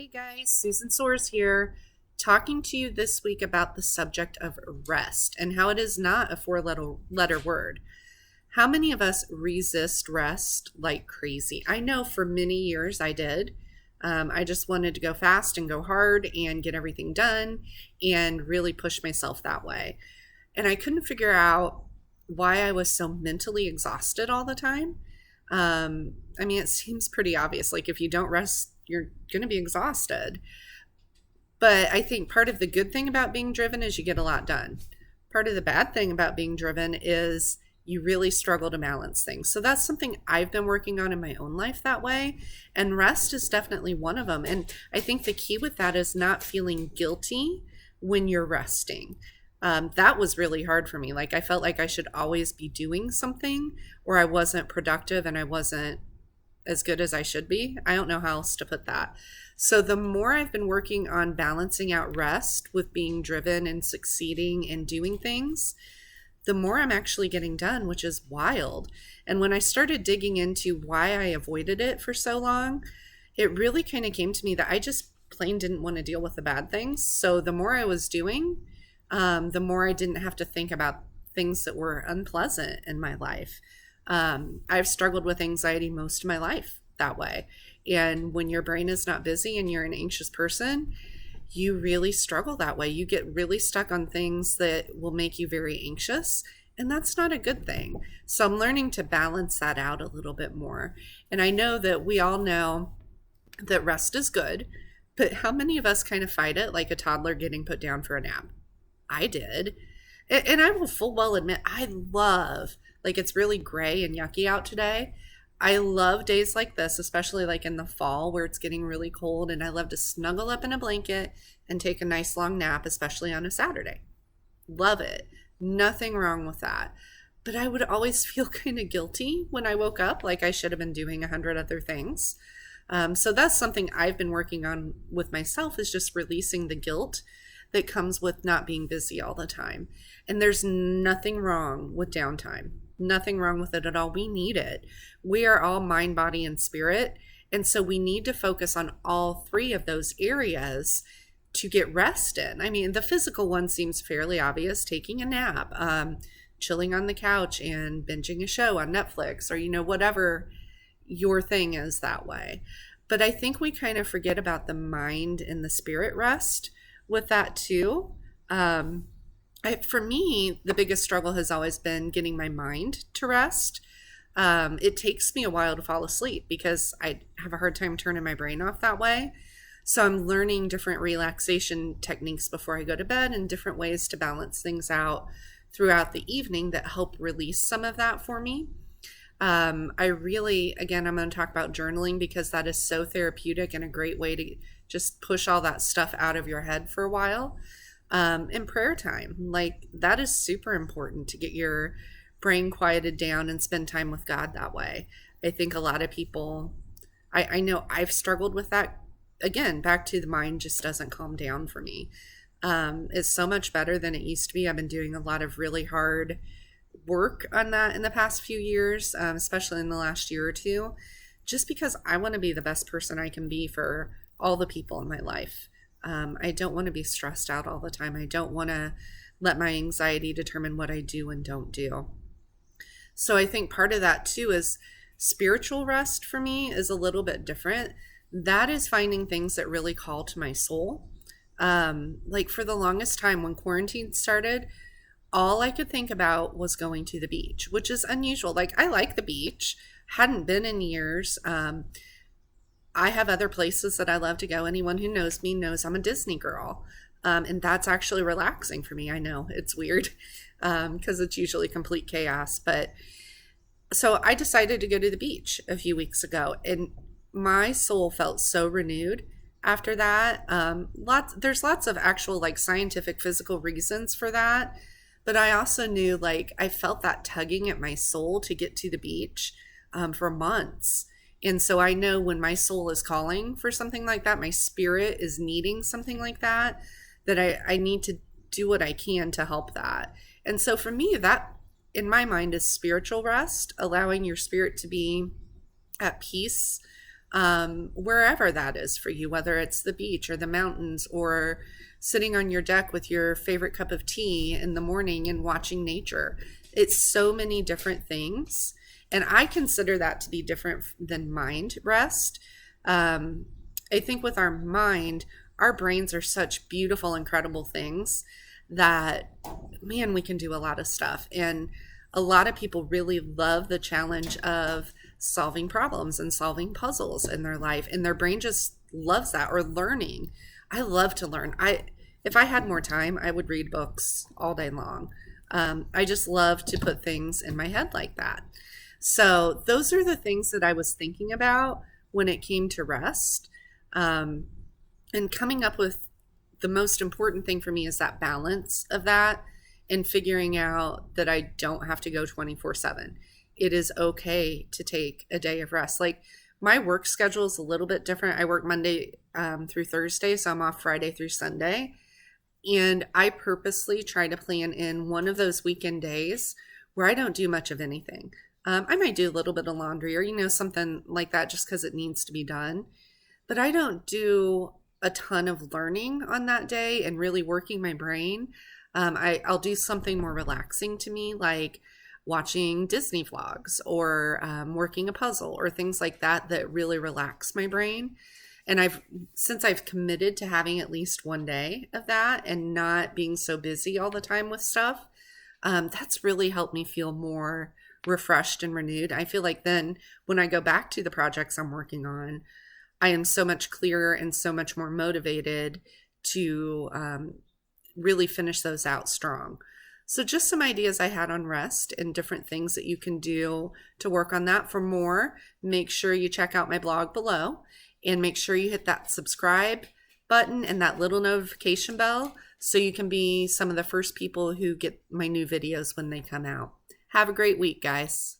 Hey guys, Susan Soares here, talking to you this week about the subject of rest and how it is not a four letter word. How many of us resist rest like crazy? I know for many years I did. I just wanted to go fast and go hard and get everything done and really push myself that way. And I couldn't figure out why I was so mentally exhausted all the time. It seems pretty obvious. Like, if you don't rest, you're going to be exhausted. But I think part of the good thing about being driven is you get a lot done. Part of the bad thing about being driven is you really struggle to balance things. So that's something I've been working on in my own life that way. And rest is definitely one of them. And I think the key with that is not feeling guilty when you're resting. That was really hard for me. Like, I felt like I should always be doing something, or I wasn't productive and I wasn't as good as I should be. I don't know how else to put that. So the more I've been working on balancing out rest with being driven and succeeding and doing things, the more I'm actually getting done, which is wild. And when I started digging into why I avoided it for so long, it really kind of came to me that I just plain didn't want to deal with the bad things. So the more I was doing, the more I didn't have to think about things that were unpleasant in my life. I've struggled with anxiety most of my life that way. And when your brain is not busy and you're an anxious person, you really struggle that way. You get really stuck on things that will make you very anxious. And that's not a good thing. So I'm learning to balance that out a little bit more. And I know that we all know that rest is good, but how many of us kind of fight it like a toddler getting put down for a nap? I did. And I will full well admit, like, it's really gray and yucky out today. I love days like this, especially like in the fall where it's getting really cold, and I love to snuggle up in a blanket and take a nice long nap, especially on a Saturday. Love it. Nothing wrong with that. But I would always feel kind of guilty when I woke up, like I should have been doing 100 other things. So that's something I've been working on with myself, is just releasing the guilt that comes with not being busy all the time. And there's nothing wrong with downtime. Nothing wrong with it at all. We need it. We are all mind, body, and spirit. And so we need to focus on all three of those areas to get rest in. I mean, the physical one seems fairly obvious: taking a nap, chilling on the couch and binging a show on Netflix, or, whatever your thing is that way. But I think we kind of forget about the mind and the spirit rest with that too. For me, the biggest struggle has always been getting my mind to rest. It takes me a while to fall asleep because I have a hard time turning my brain off that way. So I'm learning different relaxation techniques before I go to bed, and different ways to balance things out throughout the evening that help release some of that for me. I'm going to talk about journaling, because that is so therapeutic and a great way to just push all that stuff out of your head for a while. And prayer time, like, that is super important to get your brain quieted down and spend time with God that way. I think a lot of people, I know I've struggled with that. Again, back to the mind just doesn't calm down for me. It's so much better than it used to be. I've been doing a lot of really hard work on that in the past few years, especially in the last year or two, just because I want to be the best person I can be for all the people in my life. I don't want to be stressed out all the time. I don't want to let my anxiety determine what I do and don't do. So I think part of that too is spiritual rest for me is a little bit different. That is finding things that really call to my soul. Like, for the longest time when quarantine started, all I could think about was going to the beach, which is unusual. Like, I like the beach, hadn't been in years. I have other places that I love to go. Anyone who knows me knows I'm a Disney girl. And that's actually relaxing for me. I know it's weird, because it's usually complete chaos. But so I decided to go to the beach a few weeks ago, and my soul felt so renewed after that. There's lots of actual, like, scientific, physical reasons for that. But I also knew, like, I felt that tugging at my soul to get to the beach for months. And so I know when my soul is calling for something like that, my spirit is needing something like that, that I need to do what I can to help that. And so for me, that, in my mind, is spiritual rest, allowing your spirit to be at peace wherever that is for you, whether it's the beach or the mountains or sitting on your deck with your favorite cup of tea in the morning and watching nature. It's so many different things. And I consider that to be different than mind rest. I think with our mind, our brains are such beautiful, incredible things that, man, we can do a lot of stuff. And a lot of people really love the challenge of solving problems and solving puzzles in their life. And their brain just loves that, or learning. I love to learn. If I had more time, I would read books all day long. I just love to put things in my head like that. So those are the things that I was thinking about when it came to rest. And coming up with the most important thing for me is that balance of that, and figuring out that I don't have to go 24/7. It is okay to take a day of rest. Like, my work schedule is a little bit different. I work Monday through Thursday, so I'm off Friday through Sunday. And I purposely try to plan in one of those weekend days where I don't do much of anything. I might do a little bit of laundry or, something like that just because it needs to be done. But I don't do a ton of learning on that day and really working my brain. I'll do something more relaxing to me, like watching Disney vlogs or working a puzzle or things like that that really relax my brain. And since I've committed to having at least one day of that and not being so busy all the time with stuff, that's really helped me feel more refreshed and renewed. I feel like then when I go back to the projects I'm working on, I am so much clearer and so much more motivated to really finish those out strong. So just some ideas I had on rest and different things that you can do to work on that. For more, make sure you check out my blog below, and make sure you hit that subscribe button and that little notification bell so you can be some of the first people who get my new videos when they come out. Have a great week, guys.